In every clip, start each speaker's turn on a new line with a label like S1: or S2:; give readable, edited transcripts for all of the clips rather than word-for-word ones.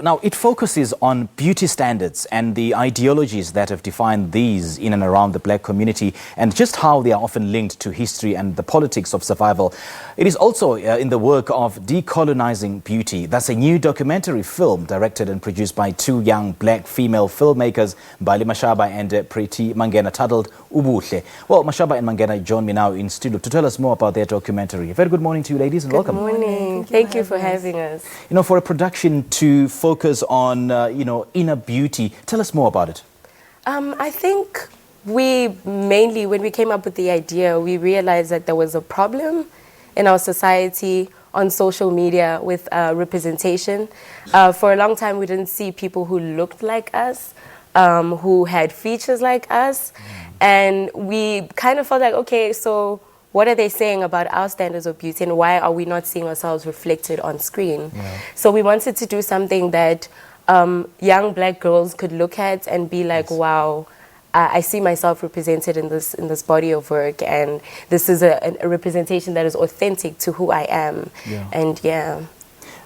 S1: Now, it focuses on beauty standards and the ideologies that have defined these in and around the black community and just how they are often linked to history and the politics of survival. It is also in the work of Decolonizing Beauty. That's a new documentary film directed and produced by two young black female filmmakers, Mbali Mashaba and Mangena, titled Ubuhle. Well, Mashaba and Mangena join me now in studio to tell us more about their documentary. A very good morning to you, ladies, and welcome.
S2: Good morning. Thank you for having us.
S1: You know, for a production to focus on, inner beauty. Tell us more about it.
S2: I think we mainly, when we came up with the idea, we realized that there was a problem in our society on social media with representation. For a long time, we didn't see people who looked like us, who had features like us. And we kind of felt like, okay, so what are they saying about our standards of beauty and why are we not seeing ourselves reflected on screen? Yeah. So we wanted to do something that young black girls could look at and be like, wow, I see myself represented in this body of work, and this is a representation that is authentic to who I am. Yeah. And yeah.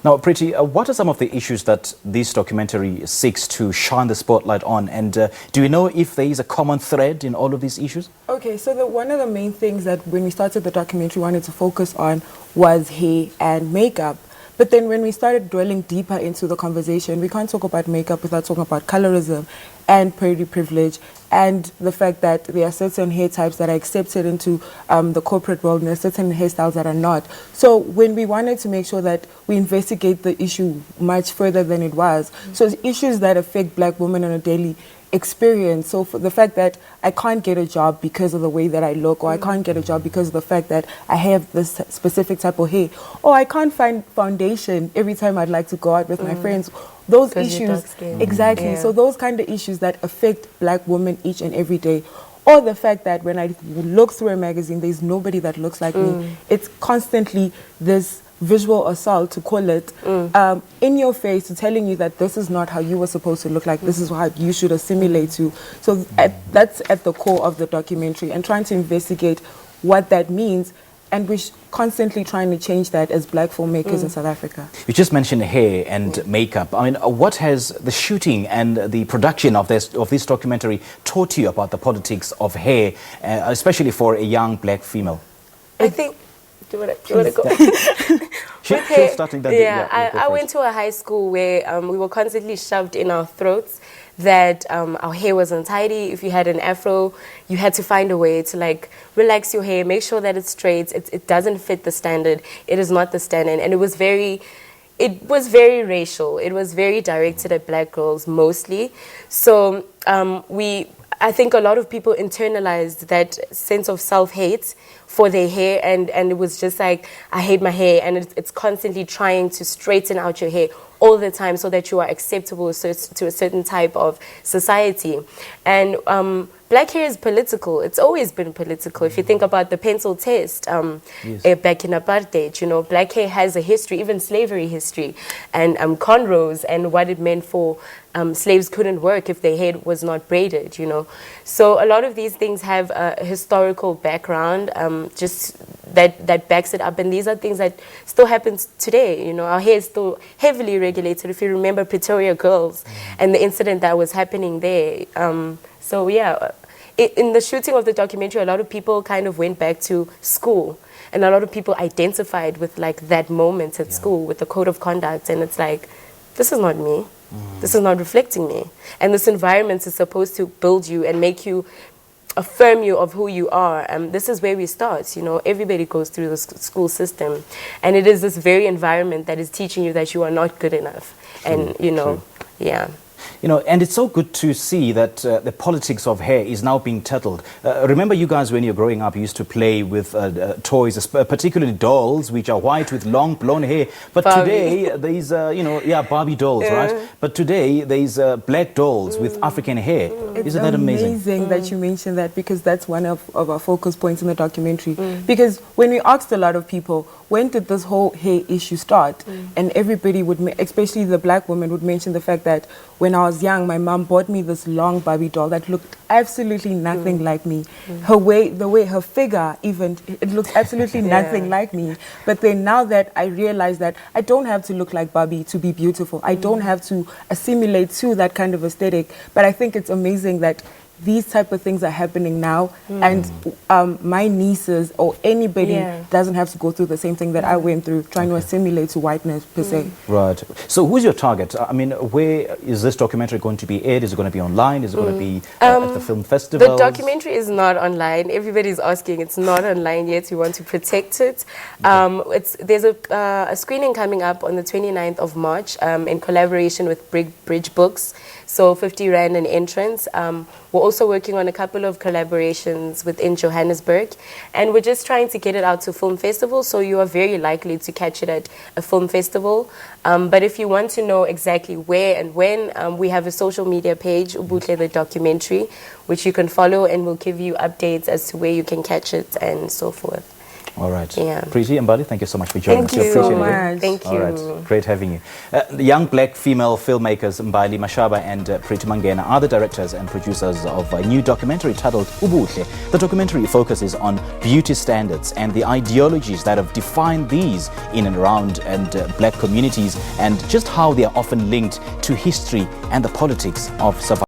S1: Now, Pretty, what are some of the issues that this documentary seeks to shine the spotlight on? And do you know if there is a common thread in all of these issues?
S3: Okay, so one of the main things that when we started the documentary wanted to focus on was hair and makeup. But then when we started dwelling deeper into the conversation, we can't talk about makeup without talking about colorism and pretty privilege and the fact that there are certain hair types that are accepted into the corporate world and there are certain hairstyles that are not. So when we wanted to make sure that we investigate the issue much further than it was, so issues that affect black women on a daily experience. So for the fact that I can't get a job because of the way that I look, or I can't get a job because of the fact that I have this specific type of hair, or I can't find foundation every time I'd like to go out with my friends. Those issues, exactly. Yeah. So those kind of issues that affect black women each and every day. Or the fact that when I look through a magazine, there's nobody that looks like me. It's constantly this visual assault, to call it, in your face, to telling you that this is not how you were supposed to look like, this is how you should assimilate to. So that's at the core of the documentary, and trying to investigate what that means, and we're constantly trying to change that as black filmmakers in South Africa.
S1: You just mentioned hair and makeup. I mean, what has the shooting and the production of this documentary taught you about the politics of hair, especially for a young black female?
S2: I think... Do you want to go? I went to a high school where we were constantly shoved in our throats that our hair was untidy. If you had an afro, you had to find a way to like relax your hair, make sure that it's straight. It doesn't fit the standard. It is not the standard. And it was very racial. It was very directed at black girls mostly. So I think a lot of people internalized that sense of self-hate for their hair, and it was just like, I hate my hair, and it's constantly trying to straighten out your hair all the time so that you are acceptable to a certain type of society. And black hair is political. It's always been political. If you think about the pencil test back in apartheid, black hair has a history, even slavery history, and cornrows and what it meant for slaves couldn't work if their hair was not braided, So a lot of these things have a historical background, just that backs it up. And these are things that still happen today. Our hair is still heavily regulated. If you remember Pretoria Girls and the incident that was happening there. So yeah, in the shooting of the documentary, a lot of people kind of went back to school. And a lot of people identified with like that moment at school with the code of conduct. And it's like, this is not me. This is not reflecting me. And this environment is supposed to build you and make you, affirm you of who you are. This is where we start. Everybody goes through the school system. And it is this very environment that is teaching you that you are not good enough. And, yeah.
S1: And it's so good to see that the politics of hair is now being tackled. Remember, you guys, when you're growing up, you used to play with toys, particularly dolls, which are white with long blonde hair. But
S2: Barbie.
S1: Today, there's, Barbie dolls, right? But today, there's black dolls with African hair. Isn't that amazing?
S3: It's amazing that you mentioned that, because that's one of our focus points in the documentary. Because when we asked a lot of people, when did this whole hair issue start? And everybody would, especially the black women, would mention the fact that when I was young, my mom bought me this long Barbie doll that looked absolutely nothing like me. Her figure even, it looks absolutely nothing like me. But then now that I realize that I don't have to look like Barbie to be beautiful. I don't have to assimilate to that kind of aesthetic. But I think it's amazing that these type of things are happening now, and my nieces or anybody doesn't have to go through the same thing that I went through, trying to assimilate to whiteness per se.
S1: Right. So who's your target? I mean, where is this documentary going to be aired? Is it going to be online? Is it going to be at the film festival?
S2: The documentary is not online. Everybody's asking. It's not online yet. We want to protect it. There's a screening coming up on the 29th of March in collaboration with Bridge Books. So 50 Rand an entrance. We're also working on a couple of collaborations within Johannesburg, and we're just trying to get it out to film festivals, so you are very likely to catch it at a film festival. But if you want to know exactly where and when, we have a social media page, Ubuhle the documentary, which you can follow, and we'll give you updates as to where you can catch it and so forth.
S1: All right.
S2: Yeah.
S1: Preeti and Mbali, thank you so much for joining us.
S2: Thank you so much. Thank you.
S1: All right. Great having you. The young black female filmmakers Mbali Mashaba and Preeti Mangena are the directors and producers of a new documentary titled Ubuhle. The documentary focuses on beauty standards and the ideologies that have defined these in and around black communities, and just how they are often linked to history and the politics of survival.